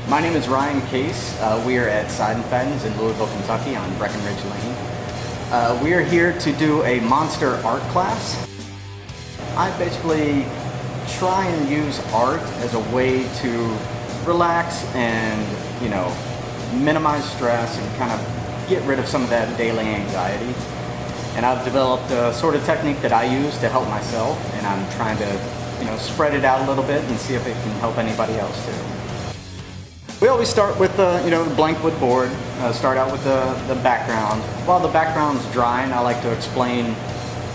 My name is Ryan Case. We are at Seidenfans in Louisville, Kentucky on Breckenridge Lane. We are here to do a monster art class. I basically try and use art as a way to relax and, minimize stress and kind of get rid of some of that daily anxiety. And I've developed a sort of technique that I use to help myself, and I'm trying to, spread it out a little bit and see if it can help anybody else too. We always start with the blank wood board. Start out with the background. While the background's drying, I like to explain,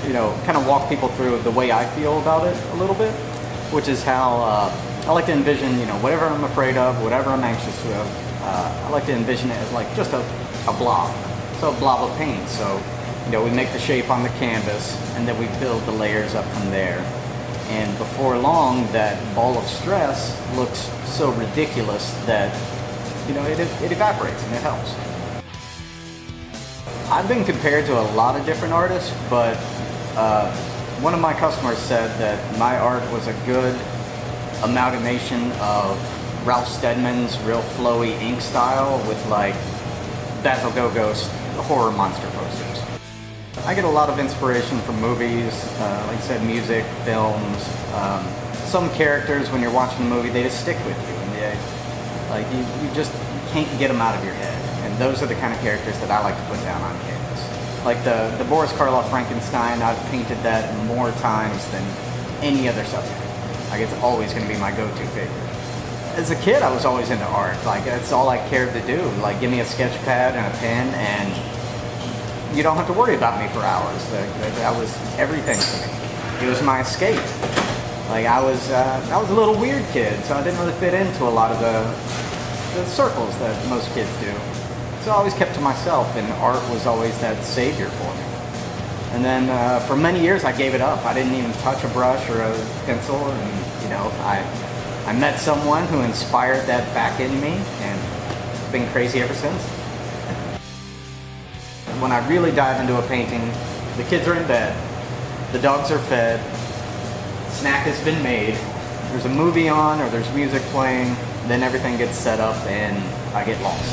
kind of walk people through the way I feel about it a little bit, which is how I like to envision, whatever I'm afraid of, whatever I'm anxious of. I like to envision it as like just a blob, so a blob of paint. So, we make the shape on the canvas, and then we build the layers up from there. And before long, that ball of stress looks so ridiculous that, it evaporates and it helps. I've been compared to a lot of different artists, but one of my customers said that my art was a good amalgamation of Ralph Steadman's real flowy ink style with like Basil Gogos horror monster posters. I get a lot of inspiration from movies, like I said, music, films. Some characters, when you're watching a movie, they just stick with you, and you just can't get them out of your head. And those are the kind of characters that I like to put down on canvas. Like the Boris Karloff Frankenstein, I've painted that more times than any other subject. Like, it's always going to be my go-to favorite. As a kid, I was always into art. Like, that's all I cared to do. Like, give me a sketch pad and a pen, and you don't have to worry about me for hours. That was everything to me. It was my escape. Like, I was a little weird kid, so I didn't really fit into a lot of the circles that most kids do. So I always kept to myself, and art was always that savior for me. And then for many years, I gave it up. I didn't even touch a brush or a pencil, and I met someone who inspired that back in me, and it's been crazy ever since. When I really dive into a painting, the kids are in bed, the dogs are fed, snack has been made, there's a movie on or there's music playing, then everything gets set up and I get lost.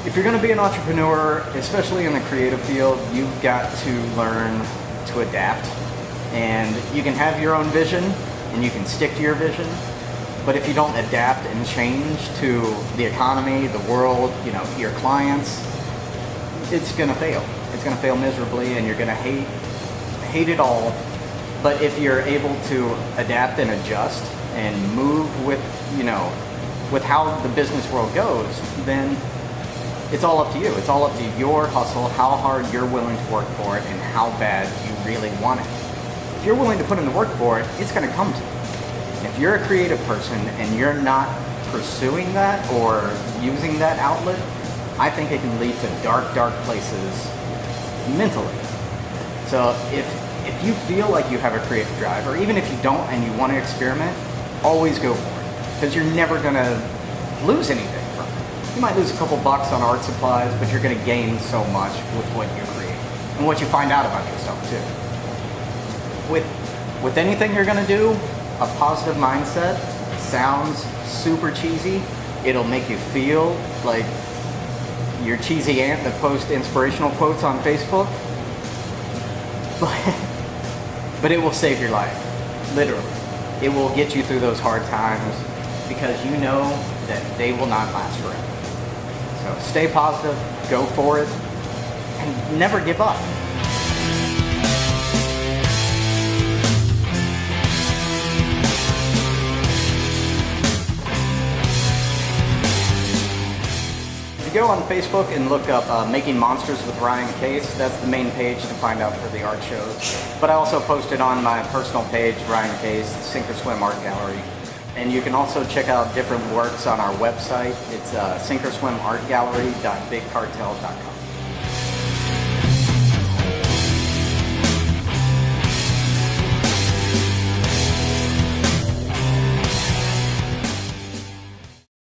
If you're going to be an entrepreneur, especially in the creative field, you've got to learn to adapt. And you can have your own vision, and you can stick to your vision, but if you don't adapt and change to the economy, the world, your clients, it's going to fail. It's going to fail miserably, and you're going to hate it all. But if you're able to adapt and adjust and move with, with how the business world goes, then it's all up to you. It's all up to your hustle, how hard you're willing to work for it, and how bad you really want it. If you're willing to put in the work for it, it's going to come to you. If you're a creative person and you're not pursuing that or using that outlet, I think it can lead to dark, dark places mentally. So if you feel like you have a creative drive, or even if you don't and you want to experiment, always go for it. Because you're never going to lose anything from it. You might lose a couple bucks on art supplies, but you're going to gain so much with what you create and what you find out about yourself too. With anything you're going to do, a positive mindset sounds super cheesy. It'll make you feel like your cheesy aunt that posts inspirational quotes on Facebook. But it will save your life, literally. It will get you through those hard times because you know that they will not last forever. So stay positive, go for it, and never give up. If you go on Facebook and look up Making Monsters with Ryan Case, that's the main page to find out for the art shows. But I also post it on my personal page, Ryan Case, Sink or Swim Art Gallery. And you can also check out different works on our website. It's sinkorswimartgallery.bigcartel.com.